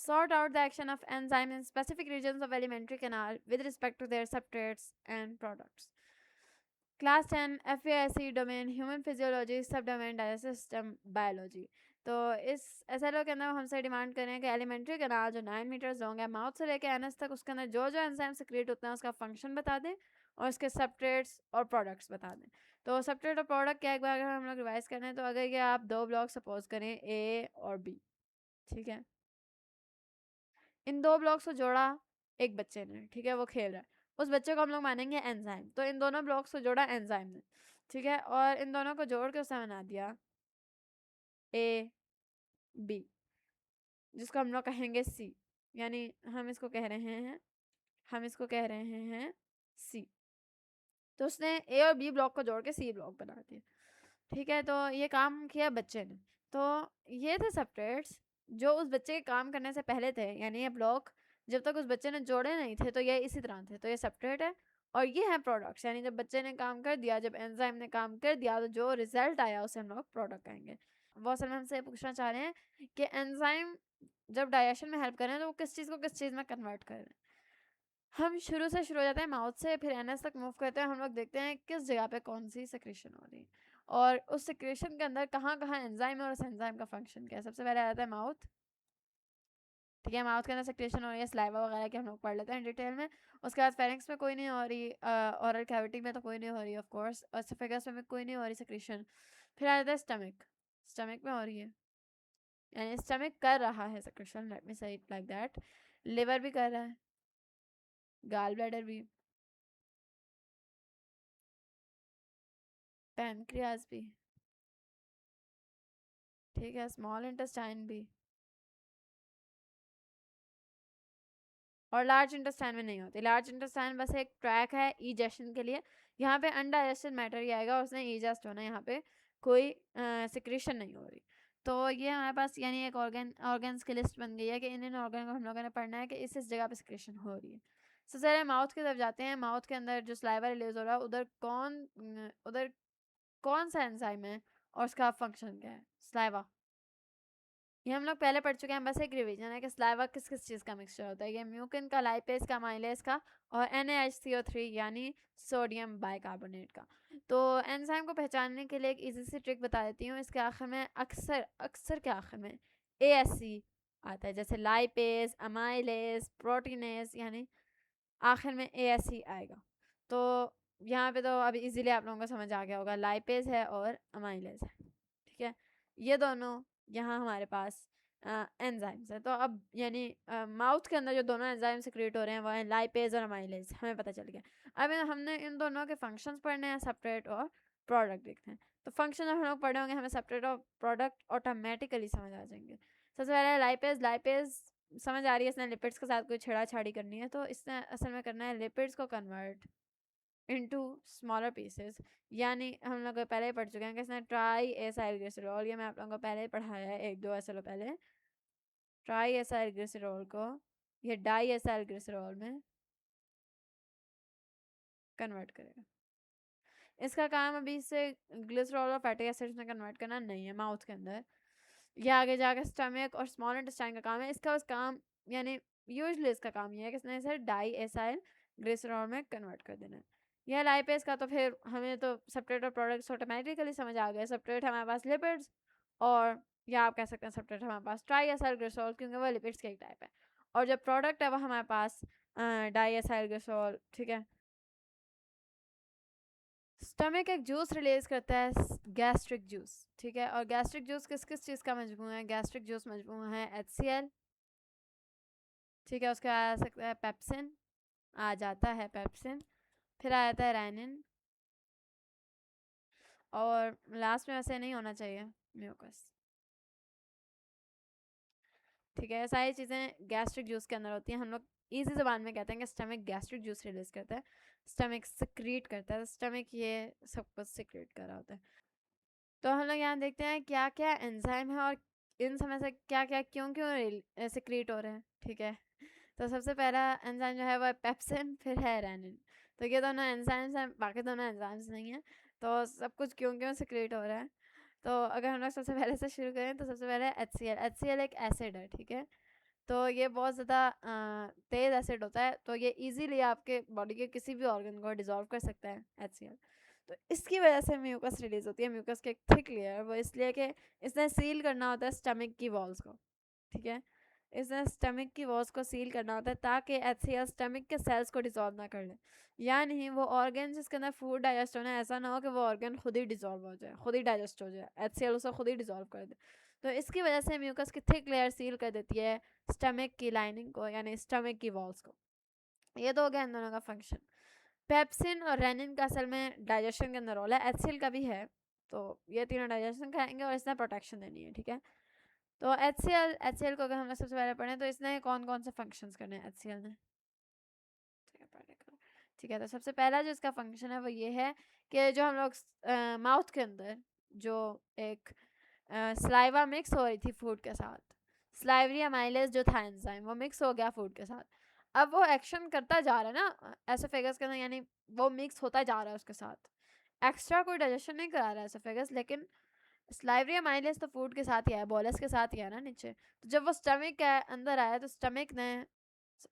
sort out the action of enzyme in specific regions of alimentary canal with respect to their substrates and products. Class 10 FASC domain human physiology सब domain digestive system biology. तो इस SLO के अंदर हमसे demand करें कि alimentary canal जो 9 metre long है माउथ से लेकर एनस तक, उसके अंदर जो जो एंजाइम सिक्रिएट होते हैं उसका फंक्शन बता दें और उसके सबस्ट्रेट्स और प्रोडक्ट्स बता दें। तो सबस्ट्रेट और प्रोडक्ट क्या, एक बार अगर हम लोग रिवाइज करें तो अगर ये आप दो ब्लॉक सपोज करें A और B, ठीक है, इन दो ब्लॉक्स को जोड़ा एक बच्चे ने, ठीक है, वो खेल रहा है, उस बच्चे को हम लोग मानेंगे एंजाइम। तो इन दोनों ब्लॉक्स को जोड़ा एंजाइम ने, ठीक है, और इन दोनों को जोड़ के उसने बना दिया A B, जिसको हम लोग कहेंगे C, यानी हम इसको कह रहे हैं C। तो उसने A और B ब्लॉक को जोड़ के C ब्लॉक बना दिया, ठीक है। तो ये काम किया बच्चे ने। तो ये थे सबस्ट्रेट्स जो उस बच्चे के काम करने से पहले थे, यानी ये ब्लॉक जब तक उस बच्चे ने जोड़े नहीं थे तो ये इसी तरह थे। तो ये सबस्ट्रेट है और ये है प्रोडक्ट्स, यानी जब बच्चे ने काम कर दिया, जब एंजाइम ने काम कर दिया तो जो रिजल्ट आया उसे हम लोग प्रोडक्ट कहेंगे। वो असल में हमसे पूछना चाह रहे हैं कि एंजाइम जब डाइजेशन में हेल्प करें तो वो किस चीज़ को किस चीज़ में कन्वर्ट करें। हम शुरू हो जाते हैं माउथ से, फिर एनएस तक मूव करते हैं। हम लोग देखते हैं किस जगह पे कौन सी सेक्रेशन हो रही है और उस सेक्रेशन के अंदर कहाँ कहाँ एंजाइम है और उस एंजाइम का फंक्शन क्या है। सबसे पहले आता है माउथ, ठीक है, माउथ के अंदर सेक्रेशन हो रही है स्लाइवा वगैरह की, हम लोग पढ़ लेते हैं डिटेल में। उसके बाद फेरिंक्स में कोई नहीं हो रही, ओरल कैविटी में तो कोई नहीं हो रही ऑफ कोर्स, और एसोफेगस में कोई नहीं हो रही सेक्रेशन। फिर आ जाता है स्टमक, स्टमक में हो रही है, यानी स्टमक कर रहा है सेक्रेशन, लेट मी से इट लाइक दैट। लिवर भी कर रहा है, गाल ब्लैडर भी, पैनक्रियाज भी, ठीक है, स्मॉल इंटेस्टाइन भी, और लार्ज इंटेस्टाइन में नहीं होती। लार्ज इंटेस्टाइन बस एक ट्रैक है इजेशन के लिए, यहाँ पे अनडाइजेस्टेड मैटर ही आएगा, उसने इजेस्ट होना है, यहाँ पे कोई सिक्रेशन नहीं हो रही। तो ये हमारे पास यानी एक ऑर्गन्स की लिस्ट बन गई है कि इन ऑर्गन को हम लोगों ने पढ़ना है कि इस जगह पे सिक्रेशन हो रही है। सबसे पहले माउथ की तरफ जाते हैं। माउथ के अंदर जो स्लाइवा रिलीज हो रहा है उधर कौन सा एंजाइम है और उसका फंक्शन क्या है। स्लाइवा ये हम लोग पहले पढ़ चुके हैं, बस एक रिवीजन है कि स्लाइवा किस किस चीज़ का मिक्सचर होता है। ये म्यूकिन का, लाइपेज का, माइलेज का और NaHCO3 यानी सोडियम बाइकार्बोनेट का। तो एंजाइम को पहचानने के लिए एक इजी सी ट्रिक बता देती हूँ। इसके आखिर में अक्सर के आखिर में ASC आता है, जैसे लाइपेज, अमाइलेज, प्रोटीनेज, यानी आखिर में ASC आएगा। तो यहाँ पे तो अभी इजीली आप लोगों को समझ आ गया होगा, लाइपेज है और अमाइलेज है, ठीक है। ये दोनों यहाँ हमारे पास एंजाइम्स है। तो अब यानी माउथ के अंदर जो दोनों एंजाइम सिक्रिएट हो रहे हैं वो है लाइपेज और अमाइलेज, हमें पता चल गया। अब हमने इन दोनों के फंक्शंस पढ़ने हैं, सेपरेट और प्रोडक्ट देखते हैं। तो फंक्शन जब हम लोग पढ़े होंगे हमें सेपरेट और प्रोडक्ट ऑटोमेटिकली समझ आ जाएंगे। सबसे पहले लाइपेज, लाइपेज समझ आ रही है, इसने लिपिड्स के साथ कोई छेड़ाछाड़ी करनी है, तो इसने असल में करना है लिपिड्स को कन्वर्ट इनटू स्मॉलर पीसेस। यानी हम लोग पहले ही पढ़ चुके हैं कि इसने ट्राई एसाइल ग्लिसरॉल, ये मैं आप लोगों को पहले ही पढ़ाया है 1-2 SLO पहले। ट्राई एसाइल ग्लिसरॉल को ये डाई एसाइल ग्लिसरॉल में कन्वर्ट करेगा। इसका काम अभी से ग्लिसरॉल और फैटी एसिड्स में कन्वर्ट करना नहीं है माउथ के अंदर, ये आगे जाकर स्टमक और स्मॉल इंटेस्टाइन का काम है। इसका बस काम यानी यूजुअली इसका काम ये है कि इसने इसे डाई एसाइल ग्लिसरॉल में कन्वर्ट कर देना है। यह लाइपेज का तो फिर हमें तो सेपरेट और प्रोडक्ट्स ऑटोमेटिकली समझ आ गए। सेपरेट हमारे पास लिपिड्स और या आप कह सकते हैं सेपरेट हमारे पास ट्राई एसाइल ग्लिसरॉल, क्योंकि वो लिपिड्स का एक टाइप है, और जब प्रोडक्ट है वो हमारे पास डाई एसाइल ग्लिसरॉल, ठीक है। स्टमक एक जूस रिलीज करता है, गैस्ट्रिक जूस, ठीक है, और गैस्ट्रिक जूस किस किस चीज़ का मजमूआ है। गैस्ट्रिक जूस मजमूआ है HCl, ठीक है, उसके आ सकता है पेप्सिन, आ जाता है पेप्सिन, फिर आ जाता है रेनिन, और लास्ट में वैसे नहीं होना चाहिए म्यूकस, ठीक है। सारी चीज़ें गैस्ट्रिक जूस के अंदर होती हैं। हम लोग इजी ज़बान में कहते हैं कि स्टमक गैस्ट्रिक जूस रिलीज करता है, स्टमक सिक्रीट करता है, स्टमक ये सब कुछ सिक्रीट कर रहा होता है। तो हम लोग यहाँ देखते हैं क्या क्या एंजाइम है और इन समय से क्या क्या क्यों क्यों सिक्रीट हो रहे हैं, ठीक है। तो सबसे पहला एंजाइम जो है वो है पेप्सिन, फिर है रेनिन। तो ये दोनों एंजाइम्स हैं, बाकी दोनों एंजाइम्स नहीं हैं। तो सब कुछ क्यों क्यों सिक्रीट हो रहा है। तो अगर हम लोग सबसे पहले से शुरू करें तो सबसे पहले HCl एक एसिड है, ठीक है। तो ये बहुत ज़्यादा तेज़ एसिड होता है, तो ये इजीली आपके बॉडी के किसी भी ऑर्गन को डिसॉल्व कर सकता है HCl। तो इसकी वजह से म्यूकस रिलीज होती है। म्यूकस के एक थिक लेयर, वो इसलिए कि इसने सील करना होता है स्टमक की वॉल्स को, ठीक है। इसने स्टमक की वॉल्स को सील करना होता है ताकि HCl स्टमक के सेल्स को डिसॉल्व ना कर ले, या नहीं वो ऑर्गन जिसके अंदर फूड डाइजेस्ट होना है, ऐसा ना हो कि वो ऑर्गन खुद ही डिसॉल्व हो जाए, खुद ही डाइजेस्ट हो जाए, HCl उसे खुद ही डिसॉल्व कर दे। तो इसकी वजह से म्यूकस की थिक लेयर सील कर देती है स्टमक की लाइनिंग को, यानी स्टमक की वॉल्स को। ये तो हो गया इन दोनों का फंक्शन। पेप्सिन और रेनिन का असल में डाइजेशन के अंदर रोल है, HCl का भी है। तो ये तीनों डाइजेशन करेंगे और इसने प्रोटेक्शन देनी है, ठीक है। तो HCl को अगर हम लोग सबसे पहले पढ़ें तो इसने कौन कौन से फंक्शंस करने हैं HCl ने, ठीक है। तो सबसे पहला जो इसका फंक्शन है वो ये है कि जो हम लोग माउथ के अंदर जो एक स्लाइवा मिक्स हो रही थी फूड के साथ, स्लाइवरी अमाइलेज जो था एंजाइम, वो मिक्स हो गया फूड के साथ। अब वो एक्शन करता जा रहा है ना एसोफेगस के अंदर, यानी वो मिक्स होता जा रहा है उसके साथ, एक्स्ट्रा कोई डाइजेशन नहीं करा रहा है एसोफेगस, लेकिन स्लाइवरी अमाइलेज तो फूड के साथ ही है, बोलस के साथ ही है ना नीचे। तो जब वो स्टमक के अंदर आया तो स्टमक ने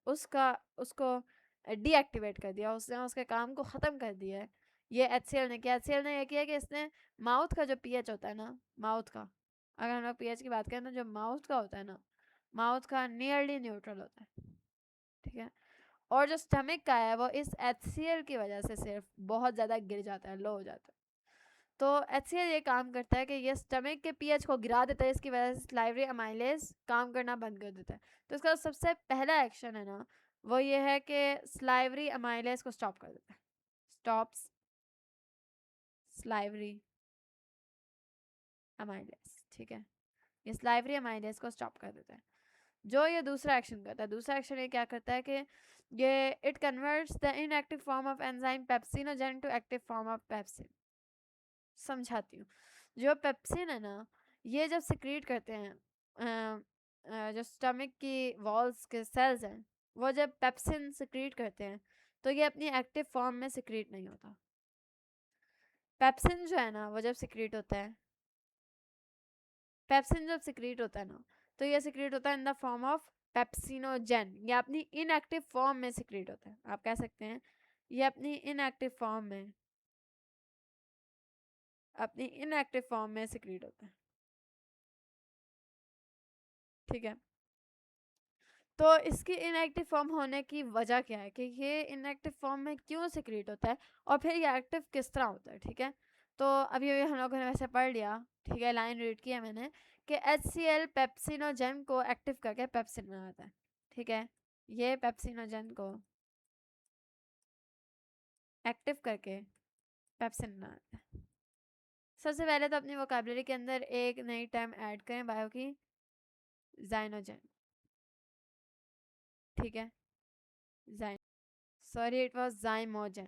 उसको डीएक्टिवेट कर दिया, उसने उसके काम को ख़त्म कर दिया है। ये HCl ने किया। HCl ने यह किया कि इसने माउथ का जो pH होता है ना, माउथ का अगर हम लोग pH की बात करें तो जो माउथ का होता है ना, माउथ का नियरली न्यूट्रल होता है, ठीक है। और जो स्टमक का है वो इस HCl की वजह से सिर्फ बहुत ज़्यादा गिर जाता है, लो हो जाता है। तो HCl ये काम करता है कि ये स्टमक के pH को गिरा देता है, इसकी वजह से स्लाइवरी अमाइलेज काम करना बंद कर देता है। तो इसका सबसे पहला एक्शन है ना वो ये है कि स्लाइवरी अमाइलेज को स्टॉप कर देता है, स्टॉप्स स्लाइवरी अमाइलेज, ठीक है। ये स्लाइवरी अमाइलेज को स्टॉप कर देता है। जो ये दूसरा एक्शन करता है, दूसरा एक्शन ये क्या करता है कि ये it converts the inactive form of enzyme pepsinogen to active form of pepsin. समझाती हूँ। जो पेप्सिन है ना, ये जब सिक्रीट करते हैं जो स्टमक की वॉल्स के सेल्स हैं, वो जब पेप्सिन सिक्रीट करते हैं तो ये अपनी एक्टिव फॉर्म में सिक्रीट नहीं होता। पेप्सिन जो है ना वो जब सिक्रीट होता है, पेप्सिन जब सिक्रीट होता है ना तो ये सिक्रीट होता है in the form of pepsinogen. ये अपनी इनएक्टिव फॉर्म में सिक्रीट होता है, आप कह सकते हैं ये अपनी इनएक्टिव फॉर्म में, अपनी इनएक्टिव फॉर्म में सिक्रीट होता है, ठीक है। तो इसकी इनएक्टिव फॉर्म होने की वजह क्या है कि ये इनएक्टिव फॉर्म में क्यों सिक्रीट होता है और फिर ये एक्टिव किस तरह होता है, ठीक है। तो अभी अभी हम लोगों ने वैसे पढ़ लिया, ठीक है, लाइन रीड किया मैंने कि HCl पेप्सिनोजेन को एक्टिव करके पेप्सिन बनाता है, ठीक है। ये पेप्सिनोजेन को एक्टिव करके पेप्सिन बनाता है। सबसे पहले तो अपनी वोकैबुलरी के अंदर एक नई टर्म ऐड करें बायो की, जाइनोजेन, ठीक है। जाइन sorry it was zymogen,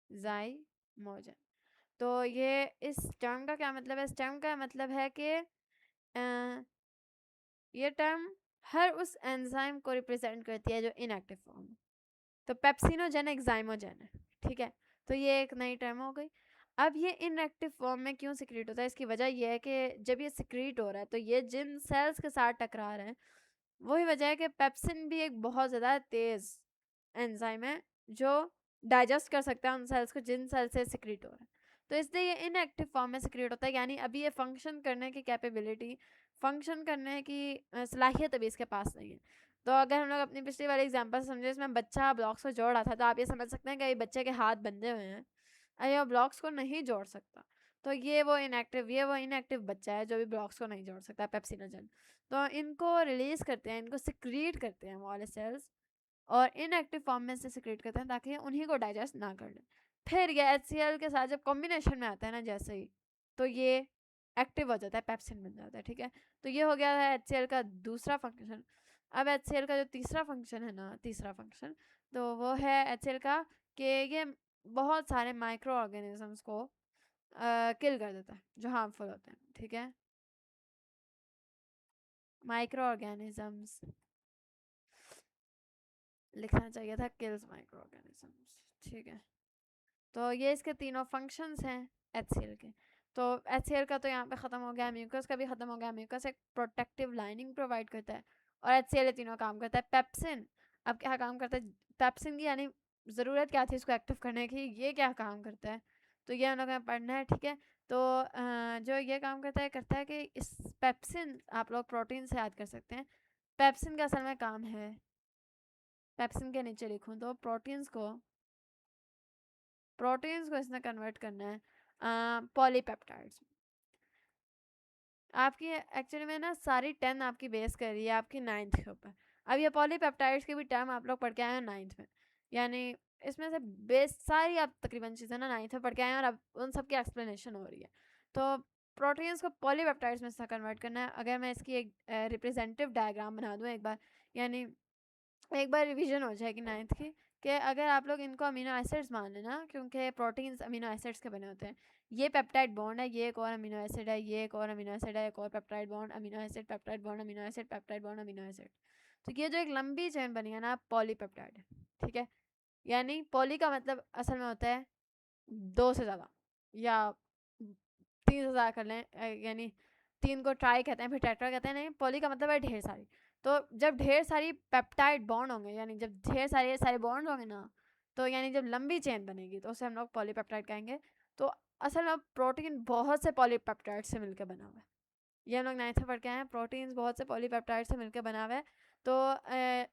zymogen. तो ये इस टर्म का क्या मतलब है, इस टर्म का मतलब है कि ये टर्म हर उस एंजाइम को रिप्रेजेंट करती है जो इनएक्टिव फॉर्म है। तो पेप्सिनोजेन एक जाइमोजेन है, ठीक है। तो ये एक नई टर्म हो गई। अब ये इनएक्टिव फॉर्म में क्यों सिक्रीट होता है, इसकी वजह यह है कि जब ये सिक्रीट हो रहा है तो ये जिन सेल्स के साथ टकरा रहे हैं वही वजह है कि पेप्सिन भी एक बहुत ज़्यादा तेज़ एंजाइम है जो डाइजेस्ट कर सकता है उन सेल्स को जिन सेल से सिक्रीट हो रहा है। तो इसलिए ये इनएक्टिव फॉर्म में सिक्रीट होता है, यानी अभी ये फंक्शन करने की कैपेबिलिटी, फंक्शन करने की सलाहियत अभी इसके पास नहीं है। तो अगर हम लोग अपनी पिछली वाली एग्जांपल समझे, इसमें बच्चा ब्लॉक्स को जोड़ रहा था, तो आप ये समझ सकते हैं कि बच्चे के हाथ बंधे हुए हैं और ये ब्लॉक्स को नहीं जोड़ सकता। तो ये वो इनएक्टिव बच्चा है जो भी ब्लॉक्स को नहीं जोड़ सकता, पेप्सिनोजेन। तो इनको रिलीज करते हैं, इनको सिक्रीट करते हैं वाले सेल्स, और इनएक्टिव फॉर्म में से सिक्रीट करते हैं ताकि उन्हीं को डाइजेस्ट ना कर लें। फिर ये HCl के साथ जब कॉम्बिनेशन में आता है ना जैसे ही, तो ये एक्टिव हो जाता है, पेप्सिन बन जाता है, ठीक है। तो ये हो गया है HCl का दूसरा फंक्शन। अब HCl का जो तीसरा फंक्शन है ना, तीसरा फंक्शन तो वो है HCl का कि ये बहुत सारे माइक्रो ऑर्गेनिजम्स को किल कर देता है जो हार्मफुल होते हैं, ठीक है। माइक्रो ऑर्गेनिजम्स लिखना चाहिए था, किल्स माइक्रो ऑर्गेनिजम्स, ठीक है। तो ये इसके तीनों फंक्शंस हैं HCl के। तो HCl का तो यहाँ पे ख़त्म हो गया, म्यूकस का भी ख़त्म हो गया। म्यूकस एक प्रोटेक्टिव लाइनिंग प्रोवाइड करता है और HCl, ये तीनों काम करता है। पेप्सिन अब क्या काम करता है, पेप्सिन की यानी ज़रूरत क्या थी इसको एक्टिव करने की, ये क्या काम करता है, तो ये हम लोग को पढ़ना है, ठीक है। तो जो ये काम करता है कि इस पेप्सिन आप लोग प्रोटीन से याद कर सकते हैं। पेप्सिन का असल में काम है, पेप्सिन के नीचे लिखूं तो प्रोटीन्स को इसने कन्वर्ट करना है पॉलीपेप्टाइड्स। आपकी एक्चुअली में ना सारी 10 आपकी बेस कर रही है आपकी 9th के ऊपर। अब ये पॉलीपेप्टाइड्स की भी टर्म आप लोग पढ़ के आए हैं 9th में, यानी इसमें से बेस सारी आप तकरीबन चीज़ें ना 9th में पढ़ के आए हैं और अब उन सब की एक्सप्लेनेशन हो रही है। तो प्रोटीन्स को पॉलीपेप्टाइड्स में से कन्वर्ट करना है। अगर मैं इसकी एक रिप्रेजेंटेटिव डायग्राम बना दूँ एक बार, यानी एक बार रिवीजन हो जाएगी 9th की, कि अगर आप लोग इनको अमीनो एसिड्स मान लेना, क्योंकि प्रोटीन्स अमीनो एसिड्स के बने होते हैं। ये पेप्टाइड बॉन्ड है, ये एक और अमीनो एसिड है, ये एक और अमीनो एसिड है, एक और peptide bond amino acid, peptide bond amino acid, peptide bond amino acid. तो ये जो एक लंबी चेन बनी है ना, पॉलीपेप्टाइड है, ठीक है। यानी पॉली का मतलब असल में होता है 2 से ज़्यादा या 3 से ज़्यादा कर लें, यानी 3 को ट्राई कहते हैं, फिर टेट्रा कहते हैं। नहीं, पॉली का मतलब है ढेर सारी। तो जब ढेर सारी पेप्टाइड बॉन्ड होंगे, यानी जब ढेर सारे बॉन्ड होंगे ना, तो यानी जब लंबी चेन बनेगी तो उसे हम लोग पॉलीपेप्टाइड कहेंगे। तो असल में प्रोटीन बहुत से पॉलीपेप्टाइड से मिलकर बना हुआ है। ये हम लोग 9th में पढ़ के आए हैं, प्रोटीन्स बहुत से पॉलीपेप्टाइड से मिलकर बना हुआ है। तो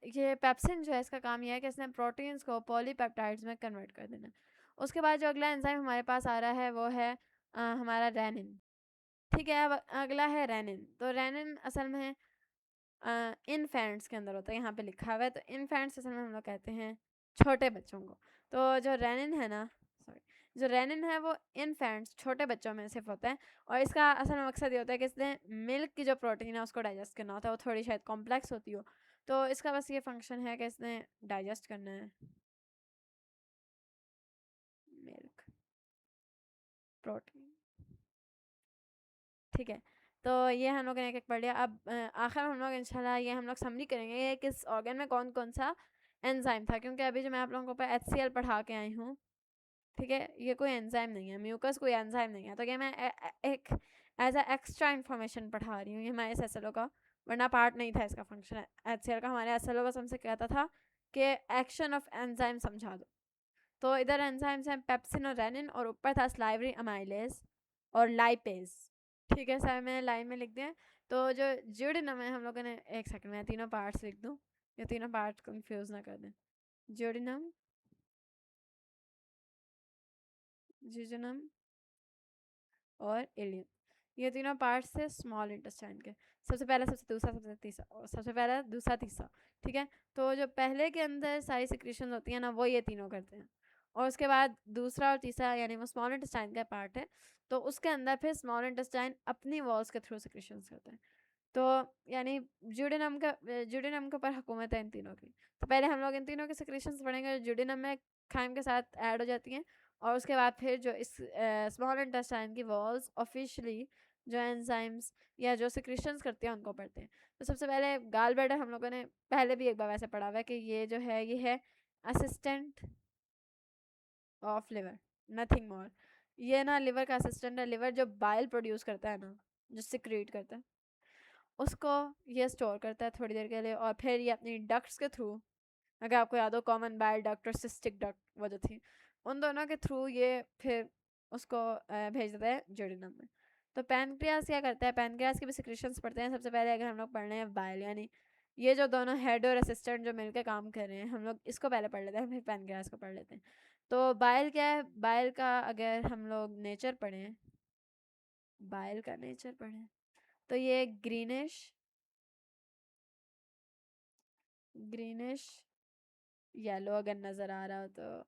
ये पेप्सिन जो है इसका काम ये है कि इसने प्रोटीन्स को पॉलीपेप्टाइड्स में कन्वर्ट कर देना। उसके बाद जो अगला एंजाइम हमारे पास आ रहा है वो है हमारा रेनिन, ठीक है। अब अगला है रेनिन। तो रेनिन असल में इनफेंट्स के अंदर होता है, यहाँ पे लिखा हुआ है। तो इनफेंट्स असल में हम लोग कहते हैं छोटे बच्चों को। तो जो रेनिन है ना, सॉरी, जो रेनिन है वो इनफेंट्स छोटे बच्चों में सिर्फ होता है। और इसका असल में मकसद ये होता है कि इसने मिल्क की जो प्रोटीन है उसको डाइजेस्ट करना होता है, वो थोड़ी शायद कॉम्प्लेक्स होती हो। तो इसका बस ये फंक्शन है कि इसने डाइजेस्ट करना है मिल्क प्रोटीन, ठीक है। तो ये हम लोग ने एक एक पढ़ लिया। अब आखिर हम लोग इंशाल्लाह ये हम लोग समरी करेंगे किस ऑर्गन में कौन कौन सा एंजाइम था, क्योंकि अभी जो मैं आप लोगों को HCl पढ़ा के आई हूँ, ठीक है, ये कोई एंजाइम नहीं है, म्यूकस कोई एंजाइम नहीं है। तो ये मैं एक एज अ एक्स्ट्रा इन्फॉर्मेशन पढ़ा रही हूँ, ये हमारे SLO का, वरना पार्ट नहीं था इसका फंक्शन HCl का। हमारे SLO बस हमसे कहता था कि एक्शन ऑफ एंजाइम समझा दो। तो इधर एंजाइम्स हैं पेप्सिन और रेनिन, और ऊपर था स्लाइवरी अमाइलेज और लाइपेज, ठीक है। सर मैंने लाइन में लिख दिया। तो जो ज्यूडिनम है हम लोगों ने, एक सेकंड में तीनों पार्ट्स लिख दूँ, ये तीनों पार्ट कंफ्यूज ना कर दें। ज्यूडिनम, जिजुनम और इलियम, ये तीनों पार्ट्स थे स्मॉल इंटेस्टाइन के। सबसे पहला, सबसे दूसरा, सबसे तीसरा, और सबसे पहला दूसरा तीसरा, ठीक है। तो जो पहले के अंदर सारी सिक्रीशन होती है ना, वो ये तीनों करते हैं। और उसके बाद दूसरा और तीसरा यानी वो स्मॉल इंटेस्टाइन का पार्ट है, तो उसके अंदर फिर स्मॉल इंटेस्टाइन अपनी वॉल्स के थ्रू सिक्रीशन करते हैं। तो यानी ज्यूडिनम के ऊपर हुकूमत है इन तीनों की। तो पहले हम लोग इन तीनों के सिक्रीशंस पढ़ेंगे जो ज्यूडिनम में खाइम के साथ ऐड हो जाती हैं, और उसके बाद फिर जो इस स्मॉल इंटेस्टाइन की वॉल्स ऑफिशियली जो एंजाइम्स या जो सिक्रीशंस करते हैं उनको पढ़ते हैं। तो सबसे पहले गाल ब्लैडर हम लोगों ने पहले भी एक बार वैसे पढ़ा हुआ है कि ये जो है ये है assistant of liver, nothing more. ये ना लिवर का असिस्टेंट है। लिवर जो बाइल प्रोड्यूस करता है ना, जो सिक्रीट करता है, उसको ये स्टोर करता है थोड़ी देर के लिए, और फिर ये अपनी डक्ट्स के थ्रू, अगर आपको याद हो कॉमन बाइल डक्ट और सिस्टिक डक्ट वो जो थी, उन दोनों के थ्रू ये फिर उसको भेज देता है ज्यूडिनम में। तो पैनक्रियास क्या करता है, पैनक्रियास के भी सिक्रीशंस पढ़ते हैं। सबसे पहले अगर हम लोग पढ़ रहे हैं बाइल, यानी ये जो दोनों हेड और असिस्टेंट जो मिलकर काम कर रहे हैं, हम लोग इसको पहले पढ़ लेते हैं, फिर पैनक्रियास को पढ़ लेते हैं। तो बाइल क्या है, बाइल का अगर हम लोग नेचर पढ़ें, बाइल का नेचर पढ़ें, तो ये ग्रीनिश येलो अगर नज़र आ रहा हो तो,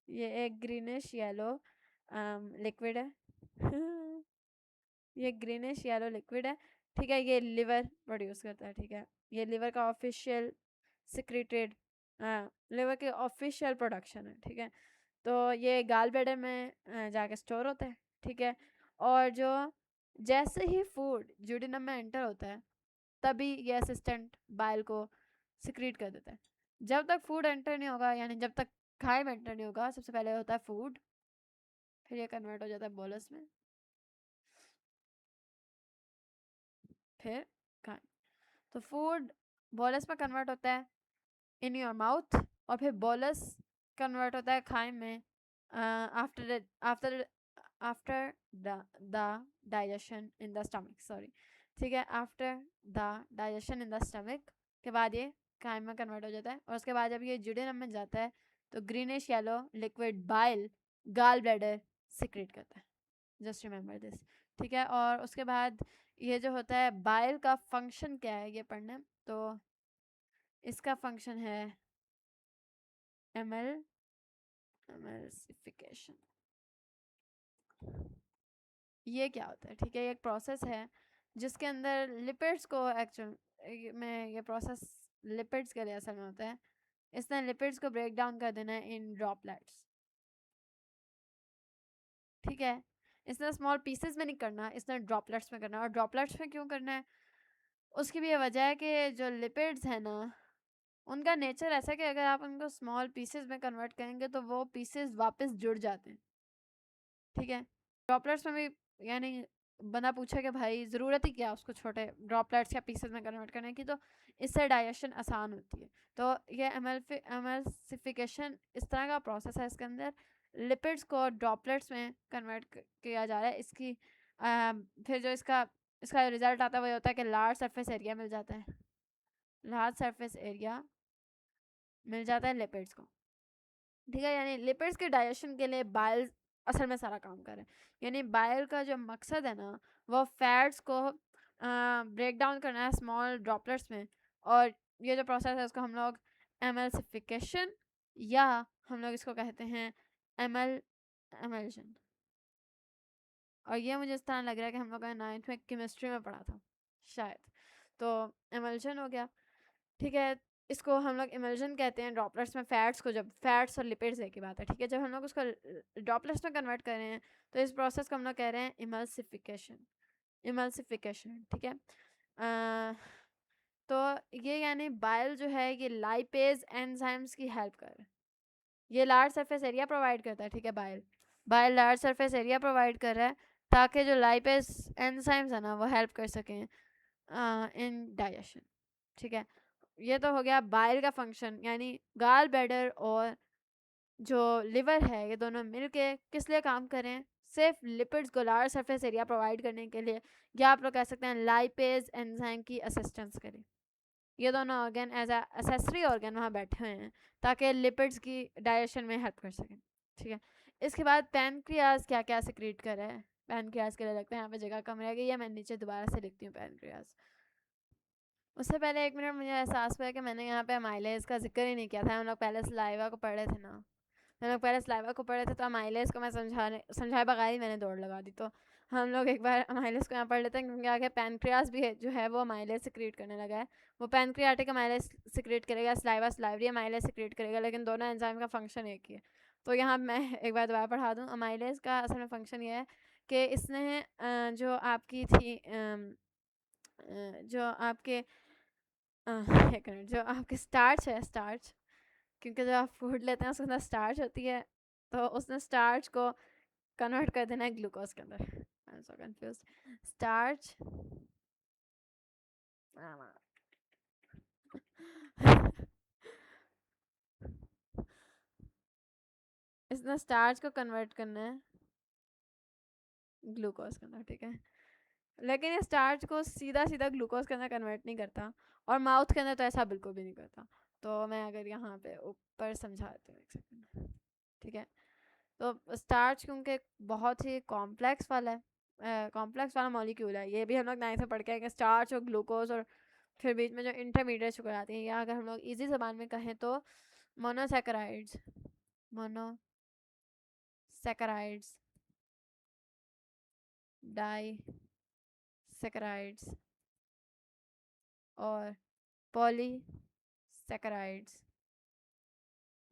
ये एक ग्रीनिश येलो लिक्विड है। ये ग्रीनिश येलो लिक्विड है, ठीक है। ये लिवर प्रोड्यूस करता है, ठीक है। ये लिवर का ऑफिशियल सिक्रेटेड, लिवर के ऑफिशियल प्रोडक्शन है, ठीक है। तो ये गाल ब्लैडर में जाके स्टोर होता है, ठीक है। और जो जैसे ही फूड ज्यूडिनम में एंटर होता है, तभी ये असिस्टेंट बाइल को सिक्रीट कर देता है। जब तक फूड एंटर नहीं होगा, यानी जब तक खाए में एंटर नहीं होगा, सबसे पहले होता है फूड, फिर ये कन्वर्ट हो जाता है बोलस में, फिर खाए। तो फूड बोलस में कन्वर्ट होता है इन योर माउथ, और फिर बोलस कन्वर्ट होता है खाए में after after after the digestion in the stomach, sorry, ठीक है, after the digestion in the stomach के बाद ये खाए में कन्वर्ट हो जाता है। और उसके बाद जब ये जुडेनम में जाता है तो greenish yellow liquid bile gall bladder secrete करता है, जस्ट रिमेंबर दिस, ठीक है। और उसके बाद ये जो होता है बाइल का फंक्शन क्या है ये पढ़ना है। तो इसका फंक्शन है एमल्सिफिकेशन। ये क्या होता है, ठीक है, ये एक प्रोसेस है जिसके अंदर लिपिड्स को एक्चुअल में ये प्रोसेस लिपिड्स के लिए असल में होता है। इसने लिपिड्स को ब्रेक डाउन कर देना है इन ड्रॉपलेट्स, ठीक है। इसने स्मॉल पीसेस में नहीं करना, इसने ड्रॉपलेट्स में करना है। और ड्रॉपलेट्स में क्यों करना है, उसकी भी ये वजह है कि जो लिपिड्स है ना उनका नेचर ऐसा है कि अगर आप उनको स्मॉल पीसेस में कन्वर्ट करेंगे तो वो पीसेस वापस जुड़ जाते हैं, ठीक है। ड्रॉपलेट्स में भी यानी बंदा पूछे कि भाई ज़रूरत ही क्या उसको छोटे ड्रॉपलेट्स या पीसेस में कन्वर्ट करने की, तो इससे डाइजेशन आसान होती है। तो ये एमल्सिफिकेशन इस तरह का प्रोसेस है, इसके अंदर लिपिड्स को ड्रॉपलेट्स में कन्वर्ट किया जा रहा है। इसकी फिर जो इसका इसका रिजल्ट आता है वही होता है कि लार्ज सरफेस एरिया मिल जाता है, लार्ज सरफेस एरिया मिल जाता है लिपिड्स को, ठीक है। यानी लिपिड्स के डाइजेशन के लिए बाइल असल में सारा काम कर रहे हैं। यानी बाइल का जो मकसद है ना वो फैट्स को ब्रेक डाउन करना है स्मॉल ड्रॉपलेट्स में। और ये जो प्रोसेस है उसको हम लोग एमल्सिफिकेशन या हम लोग इसको कहते हैं एमल्जन। और ये मुझे इस तरह लग रहा है कि हम लोग ने 9th में केमिस्ट्री में पढ़ा था शायद। तो एमल्जन हो गया, ठीक है। इसको हम लोग इमल्जन कहते हैं ड्रॉपलेट्स में फैट्स को, जब फैट्स और लिपिड्स एक ही बात है, ठीक है। जब हम लोग उसको ड्रॉपलेट्स में कन्वर्ट कर रहे हैं तो इस प्रोसेस को हम लोग कह रहे हैं इमल्सिफिकेशन, इमल्सिफिकेशन, ठीक है। तो ये यानी बाइल जो है ये लाइपेज एंजाइम्स की हेल्प कर रहा है, ये लार्ज सरफेस एरिया प्रोवाइड करता है, ठीक है। Bile bile large surface area provide कर रहा है ताकि जो लाइपेज एंजाइम्स है ना वो हेल्प कर सकें इन डाइजेशन, ठीक है। ये तो हो गया बाइल का फंक्शन, यानी गाल ब्लैडर और जो लिवर है ये दोनों मिलके किस लिए काम करें, सिर्फ लिपिड्स को लार्ज सरफेस एरिया प्रोवाइड करने के लिए, या आप लोग कह सकते हैं लाइपेज एंजाइम की असिस्टेंस करें। ये दोनों organ as a accessory organ वहाँ बैठे हुए हैं ताकि लिपिड्स की डाइजेशन में हेल्प कर सकें, ठीक है। इसके बाद पैनक्रियाज क्या क्या सिक्रीट कर रहा है, पैनक्रियाज के लिए लगता है यहाँ पे जगह कम रह गई है, मैं नीचे दोबारा से लिखती हूँ पैनक्रियाज। उससे पहले एक मिनट मुझे एहसास हुआ कि मैंने यहाँ पे अमाइलेज का जिक्र ही नहीं किया था। हम लोग पहले सलाइवा को पढ़े थे ना, हम लोग पहले सलाइवा को पढ़े थे, तो अमाइलेज को मैं समझाए बगैर ही मैंने दौड़ लगा दी। तो हम लोग एक बार अमाइलेज को यहाँ पढ़ लेते हैं क्योंकि आगे पैनक्रियाज भी है जो है वो अमाइलेज सिक्रीट करने लगा है। वो पैनक्रियाटिक अमाइलेज सिक्रीट करेगा, सलाइवा सलाइवरी अमाइलेज सिक्रीट करेगा, लेकिन दोनों एंजाइम का फंक्शन एक ही है। तो यहाँ मैं एक बार दोबारा पढ़ा दूँ, अमाइलेज का असल में फंक्शन ये है कि इसने जो आपकी थी जो आपके एक मिनट, जो आपके स्टार्च है, स्टार्च, क्योंकि जब आप फूड लेते हैं उसके अंदर स्टार्च होती है, तो उसने स्टार्च को कन्वर्ट कर देना है ग्लूकोज के अंदर। I am so confused, starch इसने स्टार्च को कन्वर्ट करना है ग्लूकोज के अंदर, ठीक है। लेकिन ये स्टार्च को सीधा सीधा ग्लूकोज के अंदर कन्वर्ट नहीं करता, और माउथ के अंदर तो ऐसा बिल्कुल भी नहीं करता। तो मैं अगर यहाँ पे ऊपर समझाती हूँ एक सेकंड, ठीक है। तो स्टार्च क्योंकि बहुत ही कॉम्प्लेक्स वाला है, कॉम्प्लेक्स वाला मॉलिक्यूल है, ये भी हम लोग 9th में पढ़ के आएंगे, स्टार्च और ग्लूकोज, और फिर बीच में जो इंटरमीडिएट शुगर आती है, या अगर हम लोग इजी जबान में कहें तो मोनोसैकेराइड्स, मोनोसैकेराइड्स, डाइसैकेराइड्स और पॉलीसैकेराइड्स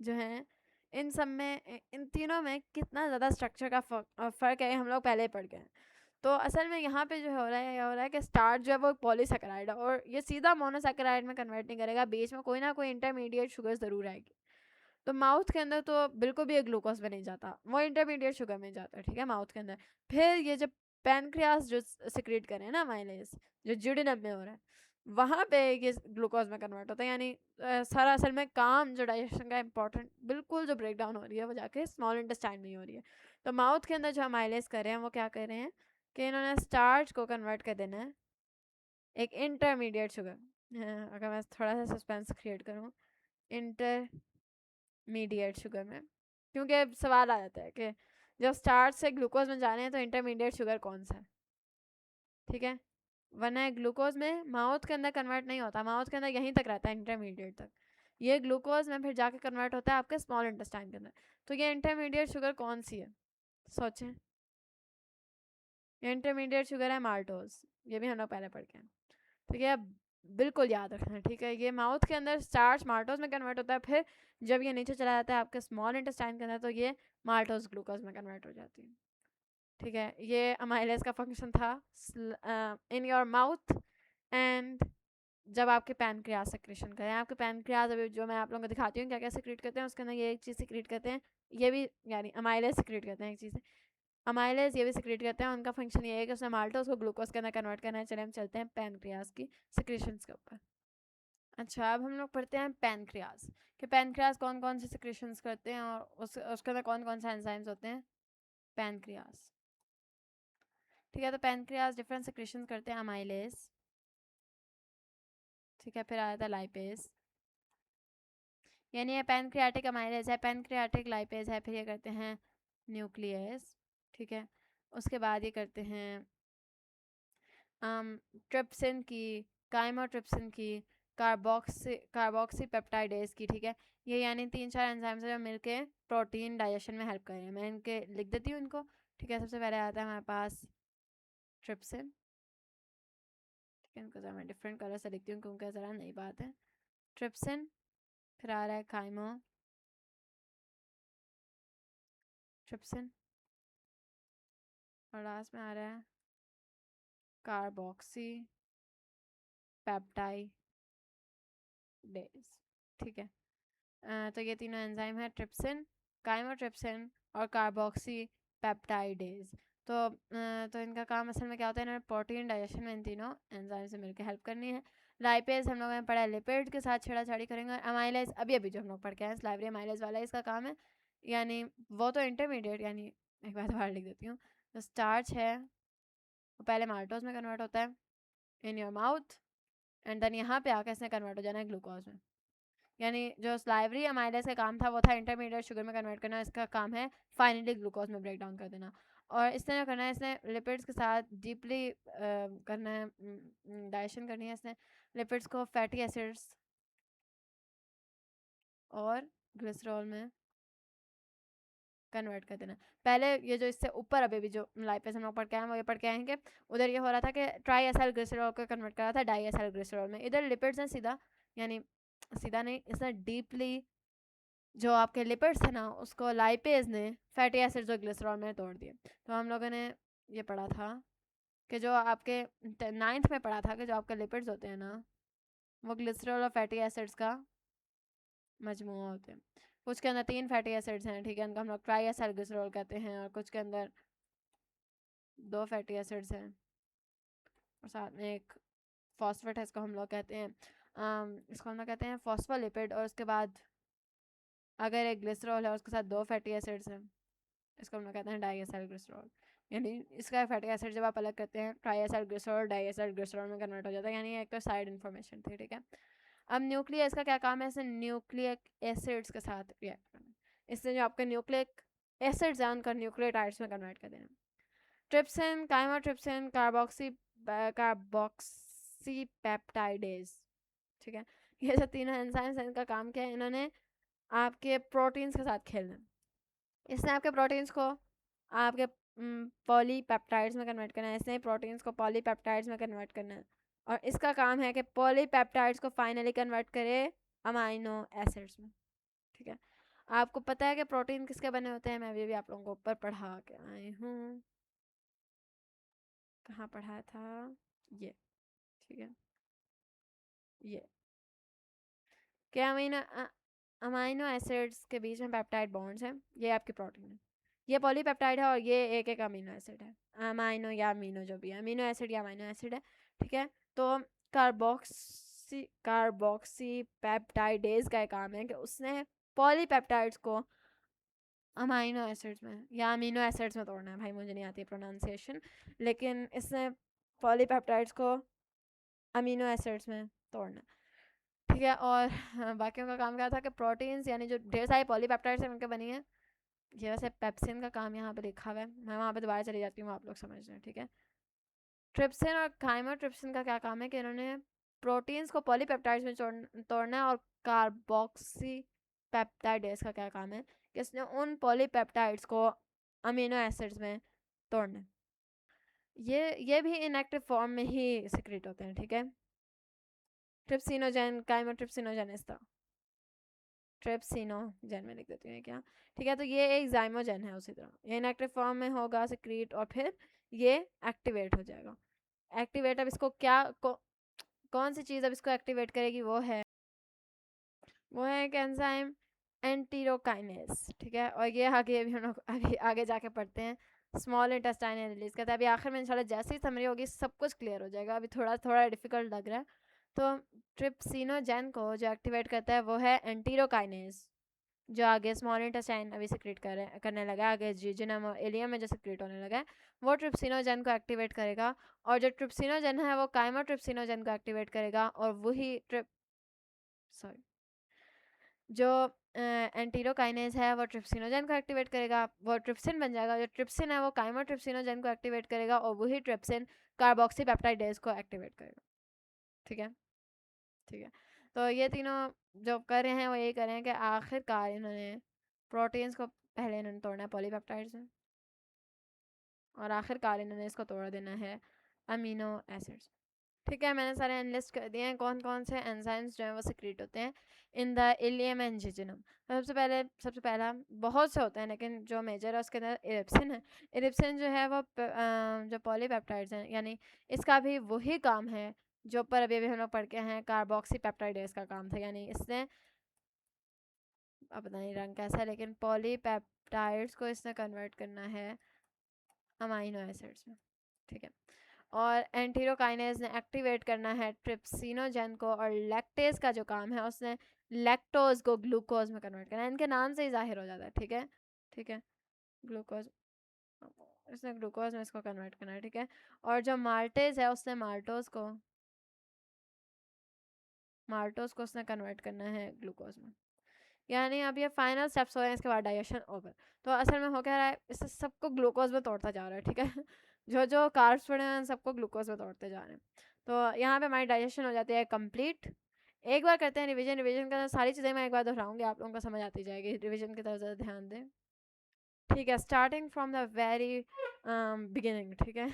जो हैं, इन सब में इन तीनों में कितना ज़्यादा स्ट्रक्चर का फ़र्क है हम लोग पहले ही पढ़ गए हैं। तो असल में यहाँ पे जो हो रहा है, ये हो रहा है कि स्टार्च जो है वो पॉलीसैकेराइड है, और ये सीधा मोनोसैकेराइड में कन्वर्ट नहीं करेगा, बीच में कोई ना कोई इंटरमीडिएट शुगर ज़रूर आएगी। तो माउथ के अंदर तो बिल्कुल भी ग्लूकोज में नहीं जाता, वो इंटरमीडिएट शुगर में जाता है, ठीक है, माउथ के अंदर। फिर ये जब पैनक्रियास जो सिक्रेट करें ना माइलेज, जो जुडिनम में हो रहा है, वहाँ पे ये ग्लूकोज में कन्वर्ट होता है। यानी सारा असल में काम जो डाइजेशन का इंपॉर्टेंट बिल्कुल जो ब्रेक डाउन हो रही है वो जाके स्मॉल इंटेस्टाइन में ही हो रही है। तो माउथ के अंदर जो हम माइलेज कर रहे हैं वो क्या कर रहे हैं कि इन्होंने स्टार्च को कन्वर्ट कर देना है एक इंटरमीडिएट शुगर। अगर मैं थोड़ा सा सस्पेंस क्रिएट करूँ इंटरमीडिएट शुगर में, क्योंकि अब सवाल आ जाता है कि जब स्टार्च से ग्लूकोज में जाने हैं तो इंटरमीडिएट शुगर कौन सा है, ठीक है। वरना ग्लूकोज में माउथ के अंदर कन्वर्ट नहीं होता, माउथ के अंदर यहीं तक रहता है इंटरमीडिएट तक। ये ग्लूकोज में फिर जाके कन्वर्ट होता है आपके स्मॉल इंटेस्टाइन के अंदर। तो ये इंटरमीडिएट शुगर कौन सी है, सोचें। ये इंटरमीडिएट शुगर है माल्टोज, ये भी हम लोग पहले पढ़ के हैं, ठीक है। बिल्कुल याद रखना, ठीक है। ये माउथ के अंदर स्टार्च माल्टोज में कन्वर्ट होता है, फिर जब ये नीचे चला जाता है आपके स्मॉल इंटेस्टाइन के अंदर तो ये माल्टोज ग्लूकोज में कन्वर्ट हो जाती है, ठीक है। ये अमाइलेज का फंक्शन था इन योर माउथ। एंड जब आपके पैनक्रियाज सेक्रेशन करें, आपके पैनक्रियाज अभी जो मैं आप लोगों को दिखाती हूँ क्या क्या सेक्रेट करते हैं, उसके अंदर ये एक चीज़ सेक्रेट करते हैं, ये भी यानी अमाइलेज सेक्रेट करते हैं एक चीज़, अमाइलेज ये भी सेक्रेट करते हैं। उनका फंक्शन ये है कि उसने माल्टोज को ग्लूकोज के अंदर कन्वर्ट करना है। चले हम चलते हैं पैनक्रियाज की सेक्रेशंस के ऊपर। अच्छा, अब हम लोग पढ़ते हैं पैनक्रियाज कि पैनक्रियाज कौन कौन से सेक्रेशंस करते हैं और उसके अंदर कौन कौन से एंजाइम्स होते हैं पैनक्रियाज, ठीक है। तो पैनक्रियाज डिफरेंट सेक्रेशंस करते हैं, अमाइलेज, ठीक है, फिर आया था लाइपेज, यानी ये पैनक्रियाटिक अमाइलेज है, पैनक्रियाटिक लाइपेज है, फिर ये करते हैं न्यूक्लियस, ठीक है। उसके बाद ये करते हैं ट्रिप्सिन की, काइमोट्रिप्सिन की, कार्बोक्सी पेप्टाइडेज की, ठीक है। ये यानी 3-4 एंजाइम्स जो मिलके प्रोटीन डाइजेशन में हेल्प कर रहे हैं। मैं इनके लिख देती हूँ इनको, ठीक है। सबसे पहले आता है हमारे पास ट्रिप्सिन, ठीक है। इनको मैं डिफरेंट कलर से लिखती हूँ क्योंकि ज़रा नई बात है। ट्रिप्सिन, फिर आ रहा है काइमो ट्रिप्सिन, और लास्ट में आ रहा है कार्बोक्सी पेप्टाइडेज, ठीक है। तो ये तीनों एंजाइम है, ट्रिप्सिन, काइमोट्रिप्सिन और कार्बोक्सी पेप्टाइडेज। तो इनका काम असल में क्या होता है, इन्होंने प्रोटीन डाइजेशन में इन तीनों एंजाइम से मिलकर हेल्प करनी है। लाइपेज हम लोगों ने पढ़ा है लिपिड के साथ छेड़ाछाड़ी करेंगे। और अमाइलेज अभी अभी जो हम लोग पढ़ के आए स्लाइवरी अमाइलेज वाला इसका काम है, यानी वो तो इंटरमीडिएट, यानी एक बार बाहर लिख देती हूँ, तो स्टार्च है वो पहले माल्टोज में कन्वर्ट होता है in your mouth, and then यहाँ पे आकर इसने कन्वर्ट हो जाना है ग्लूकोज में। यानी जो स्लाइवरी अमाइलेज का काम था वो था इंटरमीडिएट शुगर में कन्वर्ट करना, इसका काम है फाइनली ग्लूकोज में ब्रेक डाउन कर देना। और इसने जो करना है, इसने लिपिड्स के साथ डीपली करना है, डाइजेशन करनी है इसने लिपिड्स को फैटी एसिड्स और ग्लिसरॉल में कन्वर्ट कर देना। पहले ये जो इससे ऊपर अभी भी जो लाइपेज हम लोग पढ़ के आए वो ये पढ़ के आएंगे, उधर ये हो रहा था कि ट्राई एसाइल ग्लिसरॉल को कन्वर्ट कर रहा था डाई एसाइल ग्लिसरॉल में। इधर लिपिड्स ने सीधा, यानी सीधा नहीं, इसने डीपली जो आपके लिपिड्स थे ना उसको लाइपेज ने फैटी एसिड्स और ग्लिसरॉल में तोड़ दिए। तो हम लोगों ने ये पढ़ा था कि जो आपके 9th में पढ़ा था कि जो आपके लिपिड्स होते हैं ना वो ग्लिसरॉल और फैटी एसिड्स का मजमूआ होते हैं। कुछ के अंदर 3 फैटी एसिड्स हैं, ठीक है, उनका हम लोग ट्राई एसाइल ग्लिसरॉल कहते हैं, और कुछ के अंदर 2 फैटी एसिड्स हैं और साथ में एक फॉस्फेट है, इसको हम लोग कहते हैं इसको हम लोग कहते हैं फॉस्फोलिपिड। और उसके बाद अगर एक ग्लिसरॉल है उसके साथ 2 फैटी एसिड्स हैं, इसको हम लोग कहते हैं डाईएसाइल ग्लिसरॉल। यानी इसका फैटी एसिड जब आप अलग करते हैं ट्राईएसाइल ग्लिसरॉल डाईएसाइल ग्लिसरॉल में कन्वर्ट हो जाता है, यानी एक तो साइड इन्फॉर्मेशन थी, ठीक है। अब न्यूक्लियस का क्या काम है, इसे न्यूक्लिक एसिड्स के साथ रिएक्ट करना, इससे जो आपके न्यूक्लिक एसिड्स हैं उनका न्यूक्लियोटाइड्स में कन्वर्ट कर देना। ट्रिप्सिन, काइमोट्रिप्सिन, कार्बोक्सी पेप्टाइडेज, ठीक है। ये जो तीनों एंजाइम्स हैं इनका काम क्या है, इन्होंने आपके प्रोटीन्स के साथ खेलना, इसने आपके प्रोटीन्स को आपके पॉलीपेप्टाइड्स में कन्वर्ट करना है, इसने प्रोटीन्स को पॉलीपेप्टाइड्स में कन्वर्ट करना है। और इसका काम है कि पॉलीपेप्टाइड्स को फाइनली कन्वर्ट करे अमाइनो एसिड्स में, ठीक है। आपको पता है कि प्रोटीन किसके बने होते हैं, मैं अभी भी आप लोगों को ऊपर पढ़ा के आई हूँ, कहाँ पढ़ा था ये, ठीक है, ये क्या अमाइनो एसिड्स के बीच में पेप्टाइड बॉन्ड्स हैं, ये आपकी प्रोटीन है, ये पॉलीपेप्टाइड है और ये एक एक अमीनो एसिड है, अमाइनो या अमीनो जो भी है, अमीनो एसिड या अमाइनो एसिड है, ठीक है। तो कार्बोक्सी पेप्टाइडेज का काम है कि उसने पॉलीपेप्टाइड्स को अमाइनो एसिड्स में या अमीनो एसिड्स में तोड़ना है। भाई मुझे नहीं आती प्रोनाउंसिएशन, लेकिन इसने पॉलीपेप्टाइड्स को अमीनो एसिड्स में तोड़ना, ठीक है। और बाकियों का काम क्या था कि प्रोटीन्स यानी जो ढेर सारे पॉलीपेप्टाइड्स हैं उनके बनी है। ये वैसे पेप्सिन का काम यहाँ पे लिखा हुआ है, मैं वहाँ पे दोबारा चली जाती हूँ, आप लोग समझ रहे हैं, ठीक है। ट्रिप्सिन और काइमोट्रिप्सिन का क्या काम है कि इन्होंने प्रोटीन्स को पॉलीपेप्टाइड्स में तोड़ना है। और कार्बोक्सी पेप्टाइडेज का क्या काम है कि इसने उन पॉलीपेप्टाइड्स को अमीनो एसिड्स में तोड़ना है। ये भी इनएक्टिव फॉर्म में ही सिक्रेट होते हैं, ठीक है। ट्रिप्सिनोजेन काइमोट्रिप्सिनोजेन इस तरह ट्रिप्सिनोजेन में लिख देती हूँ क्या, ठीक है। तो ये एक जाइमोजेन है, उसी तरह ये इनएक्टिव फॉर्म में होगा सिक्रीट और फिर ये एक्टिवेट हो जाएगा। एक्टिवेट अब इसको कौन सी चीज़ अब इसको एक्टिवेट करेगी, वो है एक एंजाइम एंटीरोकाइनेज, ठीक है। और ये आगे अभी हम लोग आगे जाके पढ़ते हैं। स्मॉल इंटेस्टाइन रिलीज करता है। अभी आखिर में इंशाल्लाह जैसे ही समरी होगी सब कुछ क्लियर हो जाएगा, अभी थोड़ा थोड़ा डिफिकल्ट लग रहा है। तो ट्रिप्सिनोजेन को जो एक्टिवेट करता है वो है एंटीरोकाइनेज, जो आगे स्मॉल इंटेस्टाइन अभी सिक्रेट करने लगा है, आगे जिजिनम और इलियम में जो सिक्रेट होने लगा है वो ट्रिप्सिनोजेन को एक्टिवेट करेगा। और जो ट्रिप्सिनोजेन है वो काइमोट्रिप्सिनोजेन को एक्टिवेट करेगा। और वही जो एंटीरोकाइनेज है वो ट्रिप्सिनोजेन को एक्टिवेट करेगा, वो ट्रिप्सिन बन जाएगा। जो ट्रिप्सिन है वो काइमोट्रिप्सिनोजेन को एक्टिवेट करेगा और वही ट्रिप्सिन कार्बोक्सी पेप्टाइडेज को एक्टिवेट करेगा, ठीक है। ठीक है, तो ये तीनों जो कर रहे हैं वो यही कर रहे हैं कि आखिरकार इन्होंने प्रोटीन्स को पहले इन्होंने तोड़ना है पॉलीपेप्टाइड्स में, और आखिरकार इन्होंने इसको तोड़ देना है अमीनो एसिड्स, ठीक है। मैंने सारे एनलिस्ट कर दिए हैं कौन कौन से एंजाइम्स जो हैं वो सिक्रीट होते हैं इन द इलियम एंड जिजिनम। सबसे पहला बहुत से होते हैं लेकिन जो मेजर है उसके अंदर इरिप्सिन है। इरिप्सिन जो है वो जो पॉलीपेप्टाइड्स हैं यानी इसका भी वही काम है जो पर अभी हम लोग पढ़ के हैं कार्बोक्सी पेप्टाइडेज का काम था, यानी इसने अब पता नहीं रंग कैसा है लेकिन पॉलीपेप्टाइड्स को इसने कन्वर्ट करना है अमाइनो एसिड्स में, ठीक है। और एंटीरोकाइनेज ने एक्टिवेट करना है ट्रिप्सिनोजेन को, और लैक्टेज का जो काम है उसने लैक्टोज को ग्लूकोज में कन्वर्ट करना है। इनके नाम से ही जाहिर हो जाता है, ठीक है, ठीक है। ग्लूकोज, इसने ग्लूकोज में इसको कन्वर्ट करना है, ठीक है। और जो माल्टेज है उसने माल्टोज को उसने कन्वर्ट करना है ग्लूकोज में। यानी अब ये फाइनल स्टेप्स हो रहे हैं, इसके बाद डाइजेशन ओवर। तो असल में हो क्या रहा है, इससे सबको ग्लूकोज में तोड़ता जा रहा है, ठीक है। जो जो कार्ब्स पड़े हैं सबको ग्लूकोज में तोड़ते जा रहे हैं। तो यहाँ पे हमारी डाइजेशन हो जाती है कंप्लीट। एक बार करते हैं रिवीजन का सारी चीज़ें मैं एक बार दोहराऊंगी, आप लोगों को समझ आती जाएगी। रिवीजन की तरफ ज़्यादा ध्यान दें, ठीक है। Starting from the very beginning, ठीक है।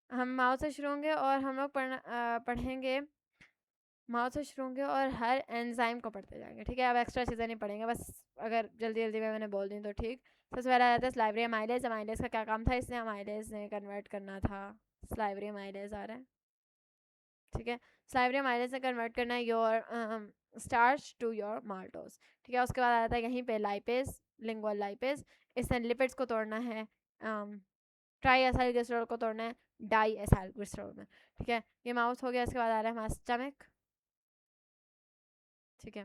हम माउथ से शुरू होंगे और हम लोग पढ़ेंगे माउथ से शुरू होंगे और हर एंजाइम को पढ़ते जाएंगे, ठीक है। अब एक्स्ट्रा चीज़ें नहीं पढ़ेंगे, बस अगर जल्दी जल्दी में मैंने बोल दी तो ठीक। सबसे पहला आता है स्लाइवरी अमाइलेज। अमाइलेज का क्या काम था, इसने अमाइलेज ने कन्वर्ट करना था, स्लाइवरी अमाइलेज आ रहा है, ठीक है। स्लाइवरी अमाइलेज ने कन्वर्ट करना है your starch to your maltose, ठीक है। उसके बाद आता है यहीं पे लाइपेज, लिंगुअल लाइपेज। इसने लिपिड्स को तोड़ना है ट्राई एसाइल ग्लिसरॉल को तोड़ना है डाई एसाइल ग्लिसरॉल में, ठीक है। ये माउथ हो गया। इसके बाद आ रहा है हमारा स्टमक, ठीक है।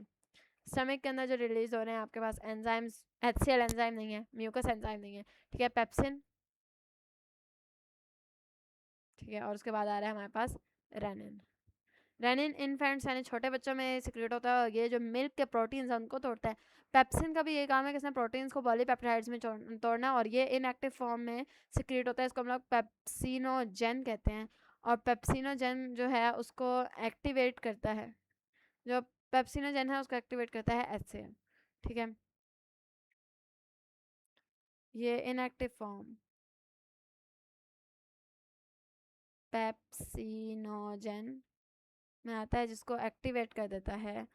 स्टमक के अंदर जो रिलीज हो रहे हैं आपके पास एंजाइम्स, एचसीएल एंजाइम नहीं है, म्यूकस एंजाइम नहीं है, ठीक है, पेप्सिन, ठीक है। और उसके बाद आ रहा है हमारे पास रेनिन। रेनिन इन्फेंट्स यानी छोटे बच्चों में सिक्रेट होता है, और ये जो मिल्क के प्रोटीन्स हैं उनको तोड़ता है। पेप्सिन का भी ये काम है कि इसने प्रोटीन्स को पॉलीपेप्टाइड्स में तोड़ना, और ये इनएक्टिव फॉर्म में सिक्रेट होता है। इसको हम लोग पेप्सिनोजेन कहते हैं, और पेप्सिनोजेन जो है उसको एक्टिवेट करता है, जो पेप्सिनोजेन है उसको एक्टिवेट करता है एचसीएल, ठीक है। ये इनएक्टिव फॉर्म पेप्सिनोजेन में आता है जिसको एक्टिवेट कर देता है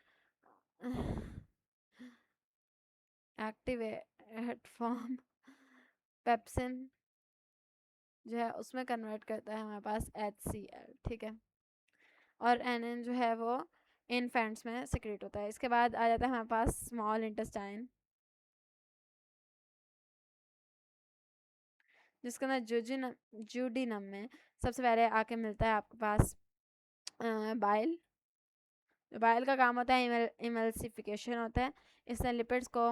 एक्टिवेट फॉर्म पेप्सिन जो है उसमें कन्वर्ट करता है हमारे पास HCl, ठीक है। और एनिन जो है वो इनफेंट्स में सिक्रेट होता है। इसके बाद आ जाता है हमारे पास स्मॉल इंटेस्टाइन, जिसके अंदर जूडिनम में सबसे पहले आके मिलता है आपके पास बाइल। बाइल का काम होता है इमल्सिफिकेशन होता है। इसने लिपिड्स को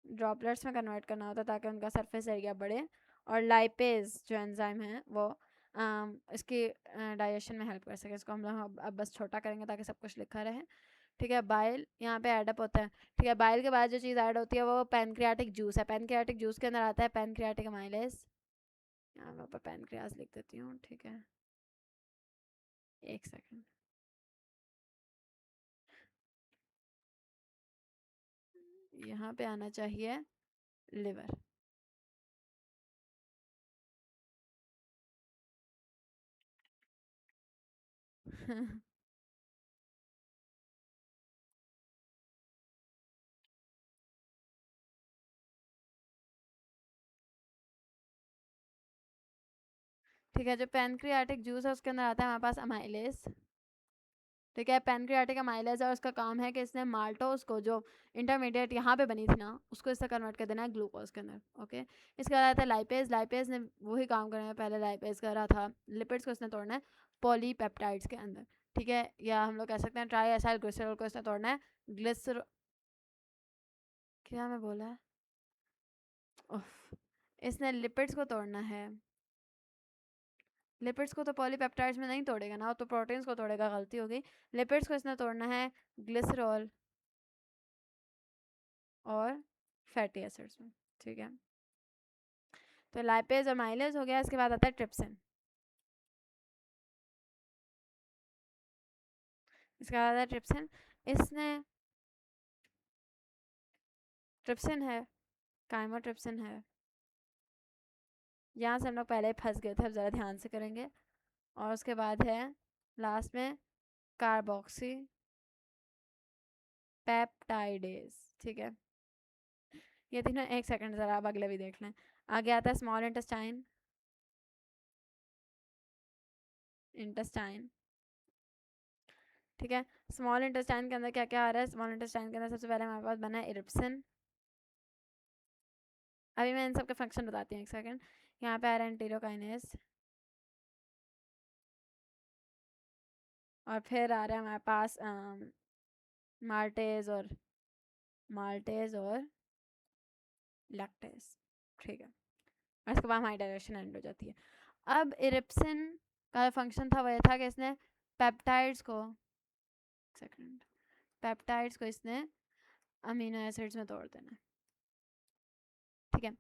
ड्रॉपलेट्स में कन्वर्ट करना होता है ताकि उनका सरफेस एरिया बढ़े। और लाइपेज जो एंजाइम है वो इसकी डाइजेशन में हेल्प कर सके। इसको हम लोग अब बस छोटा करेंगे ताकि सब कुछ लिखा रहे। ठीक है, बाइल यहाँ पे एडअप होता है। ठीक है, बाइल के बाद जो चीज़ ऐड होती है वो पैनक्रियाटिक जूस है। पैनक्रियाटिक जूस के अंदर आता है पैनक्रियाटिक अमाइलेज। यहाँ मैं ऊपर पैनक्रियाज लिख देती हूँ। ठीक है, एक सेकेंड। यहाँ पे आना चाहिए लिवर। ठीक है, जो पैनक्रियाटिक जूस है उसके अंदर आता है हमारे पास अमाइलेज। ठीक है, पैनक्रियाटिक अमाइलेज और उसका काम है कि इसने माल्टोज को जो इंटरमीडिएट यहाँ पे बनी थी ना उसको इससे कन्वर्ट कर देना है ग्लूकोज के अंदर। ओके, इसके बाद आता है लाइपेज। लाइपेज ने वही काम करना है पहले लाइपेज कर रहा था। लिपिड्स को इसने तोड़ना है पॉलीपेप्टाइड्स के अंदर। ठीक है, या हम लोग कह सकते हैं ट्राई एसाइल ग्लिसरॉल को इसने तोड़ना है ग्लिसर क्या मैं बोला है इसने लिपिड्स को तोड़ना है। लिपिड्स को तो पॉलीपेप्टाइड्स में नहीं तोड़ेगा ना, तो प्रोटीन्स को तोड़ेगा, गलती हो गई। लिपिड्स को इसने तोड़ना है ग्लिसरॉल और फैटी एसिड्स में। ठीक है, तो लाइपेज और माइलेज हो गया। इसके बाद आता है ट्रिप्सिन। इसके बाद आता है ट्रिप्सिन। इसने ट्रिप्सिन है, काइमोट्रिप्सिन है। यहाँ से हम लोग पहले ही फंस गए थे, अब ज़रा ध्यान से करेंगे। और उसके बाद है लास्ट में कार्बोक्सी पेप्टाइडेज। ठीक है, ये तीनों एक सेकंड ज़रा अब अगले भी देख लें। आगे आता है स्मॉल इंटेस्टाइन। इंटेस्टाइन ठीक है, स्मॉल इंटेस्टाइन के अंदर क्या क्या आ रहा है? स्मॉल इंटेस्टाइन के अंदर सबसे पहले हमारे पास बना है इरिप्सिन। अभी मैं इन सब के फंक्शन बताती हूँ, एक सेकंड। यहाँ पे आ रहा है एंटीरोकाइनेज, और फिर आ रहा है हमारे पास माल्टेज और लैक्टेज। ठीक है, और इसके बाद हमारी डाइजेशन एंड हो जाती है। अब इरिप्सिन का फंक्शन था वो ये था कि इसने पेप्टाइड्स को इसने अमीनो एसिड्स में तोड़ देना। ठीक है,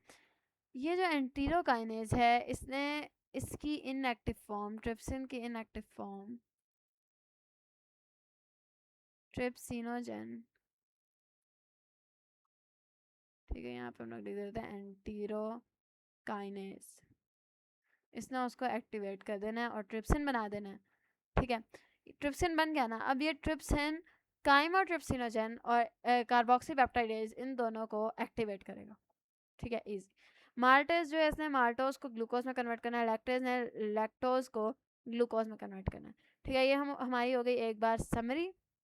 ये जो एंटीरोकाइनेज है इसने इसकी इनएक्टिव फॉर्म ट्रिप्सिन की इनएक्टिव फॉर्म ट्रिप्सिनोजेन। ठीक है, यहाँ पे हम लोग लिख देते हैं एंटीरोकाइनेज। इसने उसको एक्टिवेट कर देना है और ट्रिप्सिन बना देना है। ठीक है, ट्रिप्सिन बन गया ना। अब ये ट्रिप्सिन काइमोट्रिप्सिनोजेन और कार्बोक्सीपेप्टाइडेज इन दोनों को एक्टिवेट करेगा। ठीक है, इजी। माल्टेज जो है इसने माल्टोज को ग्लूकोज में कन्वर्ट करना है। लैक्टेज ने लैक्टोज को ग्लूकोज में कन्वर्ट करना है। ठीक है, ये हमारी हो गई एक बार समरी।